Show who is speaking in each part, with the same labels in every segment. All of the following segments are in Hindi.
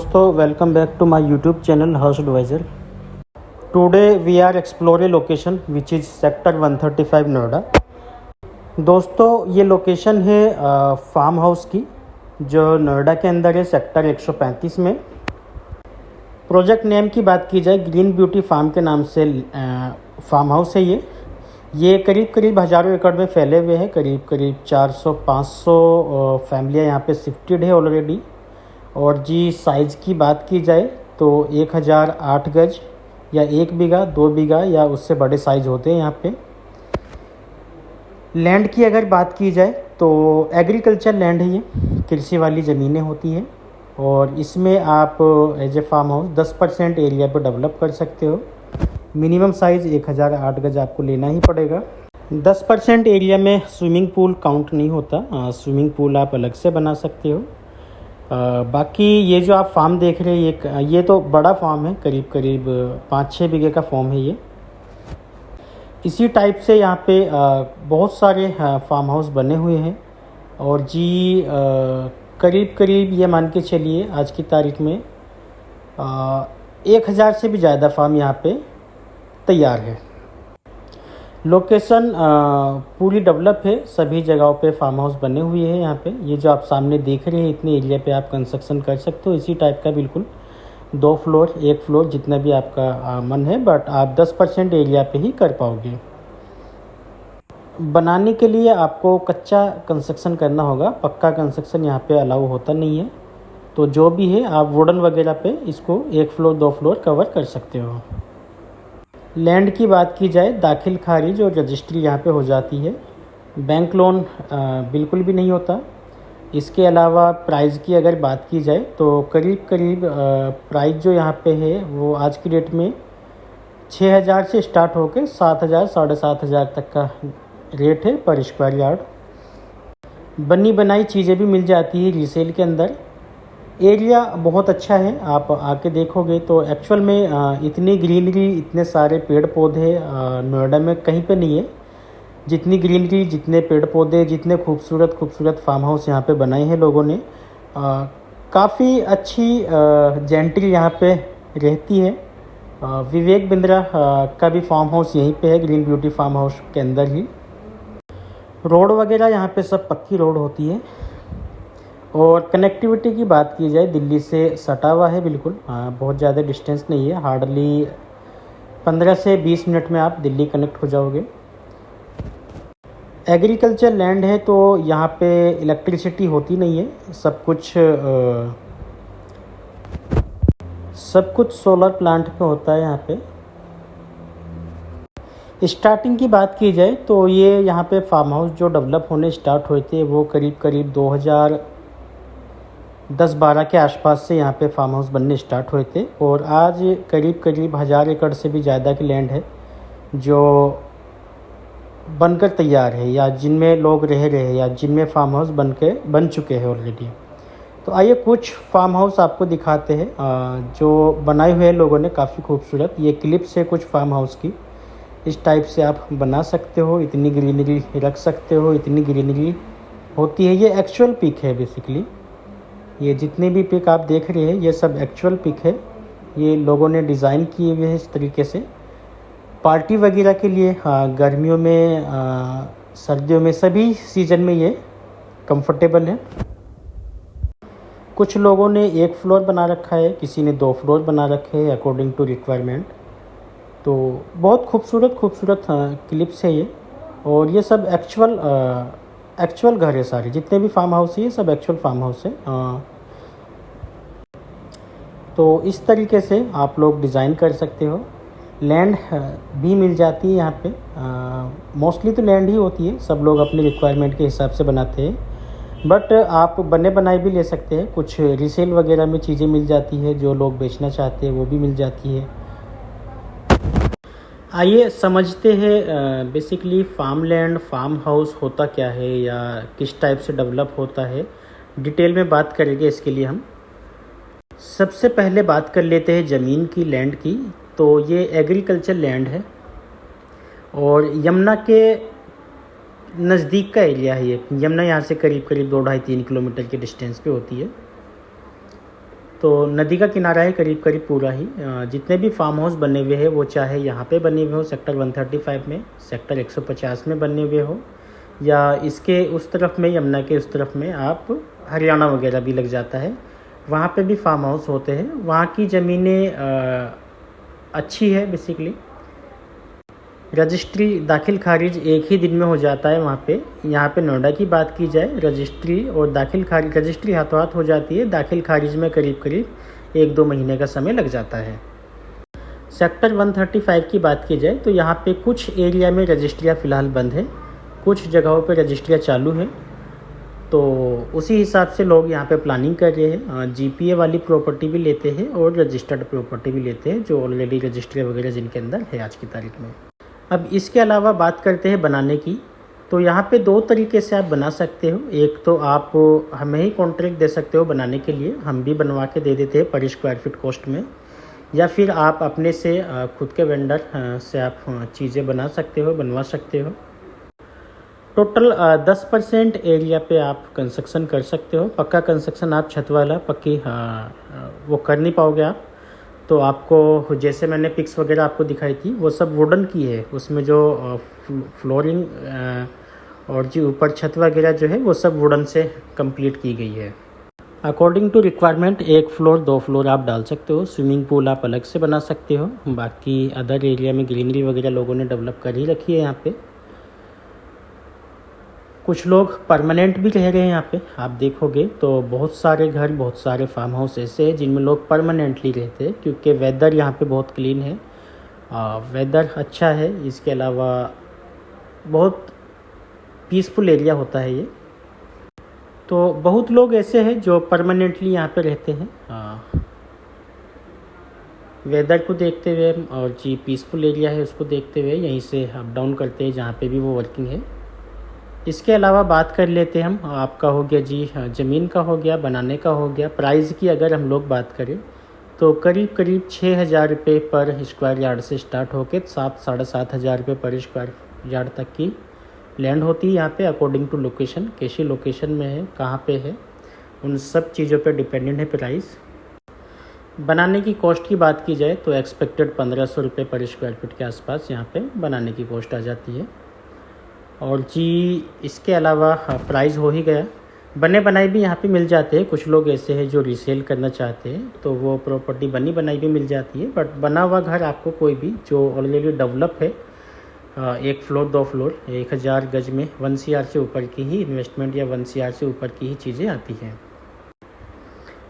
Speaker 1: दोस्तों, welcome back to my YouTube channel house advisor. Today we are explore a location which is sector 135 Noida. दोस्तों, ये लोकेशन है फार्म हाउस की, जो नोएडा के अंदर है सेक्टर 135 में। प्रोजेक्ट नेम की बात की जाए, ग्रीन ब्यूटी फार्म के नाम से फार्म हाउस है ये करीब हज़ारों एकड़ में फैले हुए हैं। करीब 400-500 फैमिलियाँ यहाँ पे शिफ्टेड है ऑलरेडी। और जी साइज़ की बात की जाए तो 1008 गज या 1 बीघा 2 बीघा या उससे बड़े साइज़ होते हैं यहाँ पे। लैंड की अगर बात की जाए तो एग्रीकल्चर लैंड है, ये कृषि वाली ज़मीनें होती हैं। और इसमें आप as a farm house 10% area पर डेवलप कर सकते हो। मिनिमम साइज़ 1008 गज आपको लेना ही पड़ेगा। 10% एरिया में स्विमिंग पूल काउंट नहीं होता, स्विमिंग पूल आप अलग से बना सकते हो। बाकी ये जो आप फार्म देख रहे हैं, ये तो बड़ा फार्म है, करीब 5-6 बीघे का फार्म है ये। इसी टाइप से यहाँ पे बहुत सारे फार्म हाउस बने हुए हैं। और जी करीब ये मान के चलिए आज की तारीख में 1000 से भी ज़्यादा फार्म यहाँ पे तैयार है। लोकेशन पूरी डेवलप है, सभी जगहों पे फार्म हाउस बने हुए हैं यहाँ पे। ये जो आप सामने देख रहे हैं, इतने एरिया पे आप कंस्ट्रक्शन कर सकते हो इसी टाइप का, बिल्कुल 2 फ्लोर 1 फ्लोर जितना भी आपका मन है, बट आप 10% एरिया पे ही कर पाओगे। बनाने के लिए आपको कच्चा कंस्ट्रक्शन करना होगा, पक्का कंस्ट्रक्शन यहाँ पे अलाउ होता नहीं है। तो जो भी है आप वुडन वगैरह पे इसको 1 फ्लोर 2 फ्लोर कवर कर सकते हो। लैंड की बात की जाए, दाखिल खारिज और रजिस्ट्री यहाँ पे हो जाती है। बैंक लोन बिल्कुल भी नहीं होता। इसके अलावा प्राइस की अगर बात की जाए तो करीब प्राइस जो यहाँ पे है वो आज की डेट में 6000 से स्टार्ट होकर 7000 7,500 तक का रेट है पर स्क्वायर यार्ड। बनी बनाई चीज़ें भी मिल जाती है रीसेल के अंदर। एरिया बहुत अच्छा है, आप आके देखोगे तो एक्चुअल में इतनी ग्रीनरी, इतने सारे पेड़ पौधे नोएडा में कहीं पे नहीं है। जितनी ग्रीनरी, जितने पेड़ पौधे, जितने खूबसूरत फार्म हाउस यहाँ पे बनाए हैं लोगों ने। काफ़ी अच्छी जेंट्री यहाँ पे रहती है। विवेक बिंद्रा का भी फार्म हाउस यहीं पे है, ग्रीन ब्यूटी फार्म हाउस के अंदर ही। रोड वगैरह यहाँ पे सब पक्की रोड होती है। और कनेक्टिविटी की बात की जाए, दिल्ली से सटा हुआ है बिल्कुल, बहुत ज़्यादा डिस्टेंस नहीं है, हार्डली 15 से 20 मिनट में आप दिल्ली कनेक्ट हो जाओगे। एग्रीकल्चर लैंड है तो यहाँ पे इलेक्ट्रिसिटी होती नहीं है, सब कुछ सोलर प्लांट पे होता है यहाँ पे। स्टार्टिंग की बात की जाए तो ये यहाँ पे फार्म हाउस जो डेवलप होने स्टार्ट हुए थे वो करीब 2010-12 के आसपास से यहाँ पे फार्म हाउस बनने स्टार्ट हुए थे। और आज करीब 1000 एकड़ से भी ज़्यादा की लैंड है जो बनकर तैयार है, या जिनमें लोग रह रहे हैं, या जिनमें फार्म हाउस बन चुके हैं ऑलरेडी। तो आइए कुछ फार्म हाउस आपको दिखाते हैं जो बनाए हुए हैं लोगों ने, काफ़ी खूबसूरत। ये क्लिप्स है कुछ फार्म हाउस की। इस टाइप से आप बना सकते हो, इतनी ग्रीनरी रख सकते हो, इतनी ग्रीनरी होती है। ये एक्चुअल पिक है बेसिकली, ये जितने भी पिक आप देख रहे हैं ये सब एक्चुअल पिक है। ये लोगों ने डिज़ाइन किए हुए हैं इस तरीके से पार्टी वगैरह के लिए। गर्मियों में, सर्दियों में, सभी सीज़न में ये कंफर्टेबल है। कुछ लोगों ने 1 फ्लोर बना रखा है, किसी ने 2 फ्लोर बना रखे हैं अकॉर्डिंग टू रिक्वायरमेंट। तो बहुत खूबसूरत क्लिप्स है ये। और ये सब एक्चुअल घर है सारे, जितने भी फार्म हाउस है ये सब एक्चुअल फार्म हाउस है। तो इस तरीके से आप लोग डिज़ाइन कर सकते हो। लैंड भी मिल जाती है यहाँ पे, मोस्टली तो लैंड ही होती है, सब लोग अपने रिक्वायरमेंट के हिसाब से बनाते हैं। बट आप बने बनाए भी ले सकते हैं, कुछ रीसेल वगैरह में चीज़ें मिल जाती है, जो लोग बेचना चाहते हैं वो भी मिल जाती है। आइए समझते हैं बेसिकली फार्म हाउस होता क्या है या किस टाइप से डेवलप होता है। डिटेल में बात करेंगे इसके लिए हम। सबसे पहले बात कर लेते हैं ज़मीन की, लैंड की। तो ये एग्रीकल्चर लैंड है और यमुना के नज़दीक का एरिया है ये। यमुना यहाँ से करीब 2-2.5-3 किलोमीटर के डिस्टेंस पे होती है। तो नदी का किनारा है करीब करीब पूरा ही। जितने भी फार्म हाउस बने हुए हैं वो चाहे यहाँ पे बने हुए हो सेक्टर 135 में, सेक्टर 150 में बने हुए हो, या इसके उस तरफ में यमुना के उस तरफ में आप हरियाणा वगैरह भी लग जाता है, वहाँ पे भी फार्म हाउस होते हैं। वहाँ की ज़मीनें अच्छी है बेसिकली। रजिस्ट्री दाखिल खारिज एक ही दिन में हो जाता है वहाँ पे। यहाँ पे नोएडा की बात की जाए, रजिस्ट्री और दाखिल खारिज, रजिस्ट्री हाथों हाथ हो जाती है, दाखिल खारिज में करीब करीब 1-2 महीने का समय लग जाता है। सेक्टर 135 की बात की जाए तो यहाँ पे कुछ एरिया में रजिस्ट्रियाँ फ़िलहाल बंद है, कुछ जगहों पे रजिस्ट्रियाँ चालू है। तो उसी हिसाब से लोग यहाँ पे प्लानिंग कर रहे हैं। जीपीए वाली प्रॉपर्टी भी लेते हैं और रजिस्टर्ड प्रॉपर्टी भी लेते हैं, जो ऑलरेडी रजिस्ट्री वगैरह जिनके अंदर है आज की तारीख में। अब इसके अलावा बात करते हैं बनाने की, तो यहाँ पे 2 तरीके से आप बना सकते हो। एक तो आप हमें ही कॉन्ट्रैक्ट दे सकते हो बनाने के लिए, हम भी बनवा के दे देते हैं पर स्क्वायर फीट कॉस्ट में, या फिर आप अपने से खुद के वेंडर से आप चीज़ें बना सकते हो, बनवा सकते हो। टोटल 10% एरिया पे आप कंस्ट्रक्शन कर सकते हो। पक्का कंस्ट्रक्शन आप छत वाला पक्की वो कर नहीं पाओगे आप। तो आपको जैसे मैंने पिक्स वगैरह आपको दिखाई थी वो सब वुडन की है, उसमें जो फ्लोरिंग और जो ऊपर छत वगैरह जो है वो सब वुडन से कंप्लीट की गई है। According to requirement 1 floor 2 floor आप डाल सकते हो। स्विमिंग पूल आप अलग से बना सकते हो। बाकी अदर एरिया में ग्रीनरी वगैरह लोगों ने डेवलप कर ही रखी है यहाँ पे। कुछ लोग परमानेंट भी रह रहे हैं यहाँ पे, आप देखोगे तो बहुत सारे घर, बहुत सारे फार्म हाउस ऐसे हैं जिनमें लोग परमानेंटली रहते हैं, क्योंकि वेदर यहाँ पे बहुत क्लीन है, वेदर अच्छा है। इसके अलावा बहुत पीसफुल एरिया होता है ये। तो बहुत लोग ऐसे हैं जो परमानेंटली यहाँ पे रहते हैं वेदर को देखते हुए, और जी पीसफुल एरिया है उसको देखते हुए यहीं से अप डाउन करते हैं जहाँ पे भी वो वर्किंग है। इसके अलावा बात कर लेते हैं हम, आपका हो गया जी ज़मीन का हो गया, बनाने का हो गया। प्राइस की अगर हम लोग बात करें तो करीब करीब 6,000 रुपये पर स्क्वायर यार्ड से स्टार्ट होकर 7-7,500 रुपये पर स्क्वायर यार्ड तक की लैंड होती है यहाँ पे, अकॉर्डिंग टू लोकेशन, कैसी लोकेशन में है, कहाँ पे है, उन सब चीज़ों पे डिपेंडेंट है प्राइस। बनाने की कॉस्ट की बात की जाए तो एक्सपेक्टेड 1,500 रुपये पर स्क्वायर फीट के आसपास यहाँ पे बनाने की कॉस्ट आ जाती है। और जी इसके अलावा प्राइस हो ही गया, बने बनाई भी यहाँ पे मिल जाते हैं। कुछ लोग ऐसे हैं जो रीसेल करना चाहते हैं तो वो प्रॉपर्टी बनी बनाई भी मिल जाती है। बट बना हुआ घर आपको कोई भी जो ऑलरेडी डेवलप है, 1 फ्लोर 2 फ्लोर 1,000 गज में 1 CR से ऊपर की ही इन्वेस्टमेंट या 1 CR से ऊपर की ही चीज़ें आती हैं।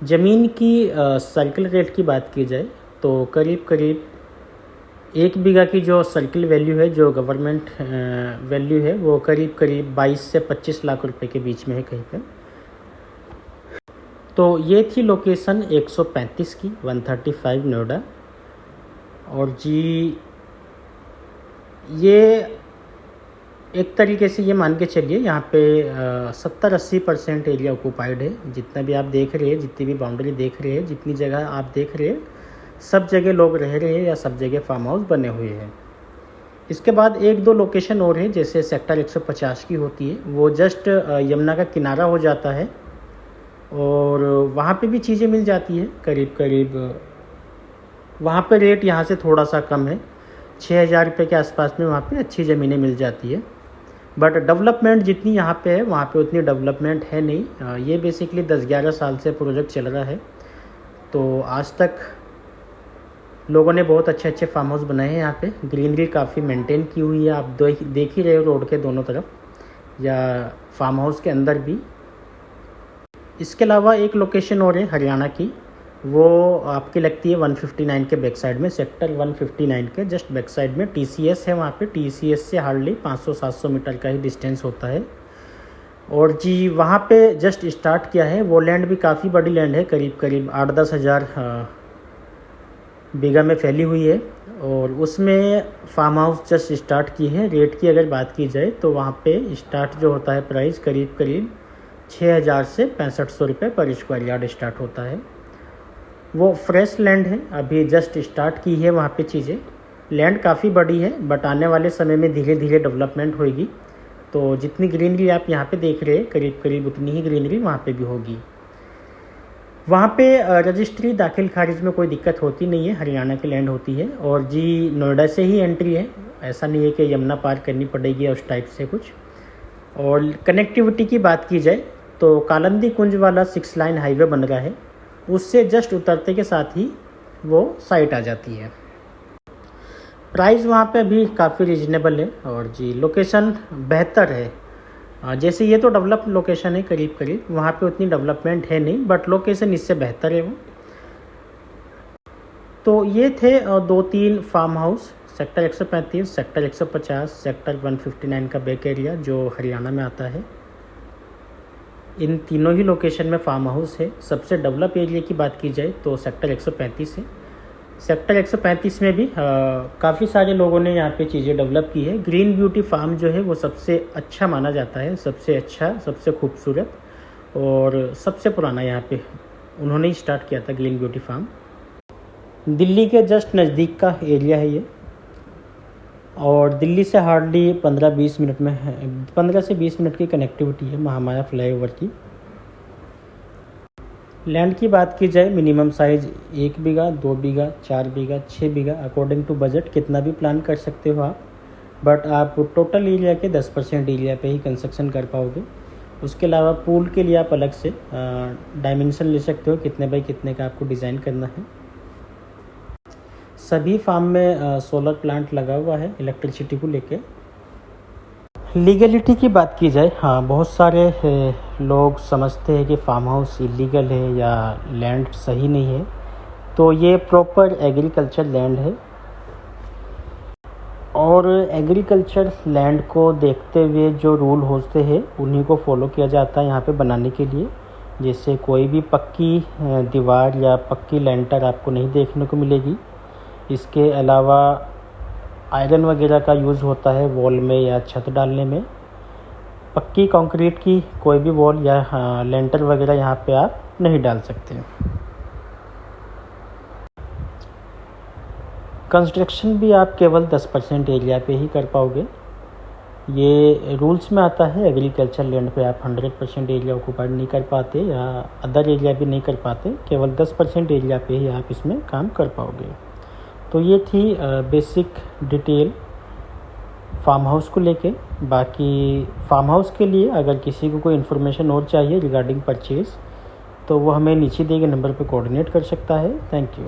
Speaker 1: ज़मीन की सर्कल रेट की बात की जाए तो करीब करीब 1 बीघा की जो सर्किल वैल्यू है, जो गवर्नमेंट वैल्यू है, वो करीब करीब 22 से 25 लाख रुपए के बीच में है कहीं पर। तो ये थी लोकेशन 135 की 135 नोएडा। और जी ये एक तरीके से ये मान के चलिए यहाँ पे 70-80% एरिया ऑक्यूपाइड है। जितना भी आप देख रहे हैं, जितनी भी बाउंड्री देख रहे हैं, जितनी जगह आप देख रहे हैं, सब जगह लोग रह रहे हैं या सब जगह फार्म हाउस बने हुए हैं। इसके बाद 1-2 लोकेशन और है, जैसे सेक्टर 150 की होती है, वो जस्ट यमुना का किनारा हो जाता है और वहाँ पे भी चीज़ें मिल जाती है करीब करीब। वहाँ पे रेट यहाँ से थोड़ा सा कम है, 6,000 रुपये के आसपास में वहाँ पे अच्छी ज़मीनें मिल जाती है। बट डेवलपमेंट जितनी यहाँ पे है वहाँ पे उतनी डेवलपमेंट है नहीं। ये बेसिकली 10-11 साल से प्रोजेक्ट चल रहा है, तो आज तक लोगों ने बहुत अच्छे अच्छे फार्म हाउस बनाए हैं। यहाँ पे ग्रीनरी काफ़ी मेंटेन की हुई है, आप देख ही रहे हो रोड के दोनों तरफ या फार्म हाउस के अंदर भी। इसके अलावा एक लोकेशन और है हरियाणा की, वो आपकी लगती है 159 के बैक साइड में, सेक्टर 159 के जस्ट बैक साइड में TCS है। वहाँ पे TCS से हार्डली 500-700 मीटर का ही डिस्टेंस होता है। और जी वहाँ पे जस्ट स्टार्ट किया है। वो लैंड भी काफ़ी बड़ी लैंड है, करीब करीब 8-10 हज़ार बीघा में फैली हुई है, और उसमें फार्म हाउस जस्ट स्टार्ट की है। रेट की अगर बात की जाए तो वहाँ पे स्टार्ट जो होता है प्राइस करीब करीब 6,000 से 6500 रुपये पर स्क्वायर यार्ड स्टार्ट होता है। वो फ्रेश लैंड है, अभी जस्ट स्टार्ट की है वहाँ पे चीज़ें। लैंड काफ़ी बड़ी है, बट आने वाले समय में धीरे धीरे डेवलपमेंट होगी, तो जितनी ग्रीनरी आप यहाँ पे देख रहे हैं करीब करीब उतनी ही ग्रीनरी वहाँ पे भी होगी। वहाँ पे रजिस्ट्री दाखिल खारिज में कोई दिक्कत होती नहीं है, हरियाणा की लैंड होती है और जी नोएडा से ही एंट्री है, ऐसा नहीं है कि यमुना पार करनी पड़ेगी उस टाइप से कुछ। और कनेक्टिविटी की बात की जाए तो कालंदी कुंज वाला 6 लाइन हाईवे बन रहा है, उससे जस्ट उतरते के साथ ही वो साइट आ जाती है। प्राइस वहाँ पे अभी काफ़ी रीजनेबल है और जी लोकेशन बेहतर है। जैसे ये तो डेवलप लोकेशन है करीब करीब, वहाँ पे उतनी डेवलपमेंट है नहीं, बट लोकेशन इससे बेहतर है वो। तो ये थे 2-3 farm house, sector 135, sector 150, sector 159 का बैक एरिया जो हरियाणा में आता है। इन तीनों ही लोकेशन में फार्म हाउस है। सबसे डेवलप एरिया की बात की जाए तो सेक्टर 135 है। सेक्टर 135 में भी काफ़ी सारे लोगों ने यहाँ पे चीज़ें डेवलप की है। ग्रीन ब्यूटी फार्म जो है वो सबसे अच्छा माना जाता है, सबसे अच्छा, सबसे खूबसूरत और सबसे पुराना यहाँ पे उन्होंने ही स्टार्ट किया था ग्रीन ब्यूटी फार्म। दिल्ली के जस्ट नज़दीक का एरिया है ये और दिल्ली से हार्डली 15-20 मिनट में 15 से 20 मिनट की कनेक्टिविटी है महामाया फ्लाईओवर की। लैंड की बात की जाए minimum size 1 bigha, 2 bigha, 4 bigha, 6 bigha, according to budget कितना भी प्लान कर सकते हो आप, बट आप टोटल एरिया के 10% एरिया पे ही कंस्ट्रक्शन कर पाओगे। उसके अलावा पूल के लिए आप अलग से डायमेंशन ले सकते हो, कितने बाई कितने का आपको डिज़ाइन करना है। सभी फार्म में सोलर प्लांट लगा हुआ है इलेक्ट्रिसिटी को लेके। लीगलिटी की बात की जाए, हाँ बहुत सारे लोग समझते हैं कि फार्म हाउस इलीगल है या लैंड सही नहीं है, तो ये प्रॉपर एग्रीकल्चर लैंड है और एग्रीकल्चर लैंड को देखते हुए जो रूल होते हैं उन्हीं को फॉलो किया जाता है यहाँ पे बनाने के लिए। जैसे कोई भी पक्की दीवार या पक्की लेंटर आपको नहीं देखने को मिलेगी। इसके अलावा आयरन वगैरह का यूज़ होता है वॉल में या छत डालने में। पक्की कंक्रीट की कोई भी वॉल या लेंटर वगैरह यहाँ पे आप नहीं डाल सकते। कंस्ट्रक्शन भी आप केवल 10% एरिया पे ही कर पाओगे। ये रूल्स में आता है, एग्रीकल्चर लैंड पे आप 100% एरिया ऑक्यूपाइड नहीं कर पाते या अदर एरिया भी नहीं कर पाते, केवल 10% एरिया पे ही आप इसमें काम कर पाओगे। तो ये थी बेसिक डिटेल फार्म हाउस को लेके। बाकी फार्म हाउस के लिए अगर किसी को कोई इन्फॉर्मेशन और चाहिए रिगार्डिंग परचेज़ तो वो हमें नीचे दिए गए नंबर पे कोऑर्डिनेट कर सकता है। Thank you.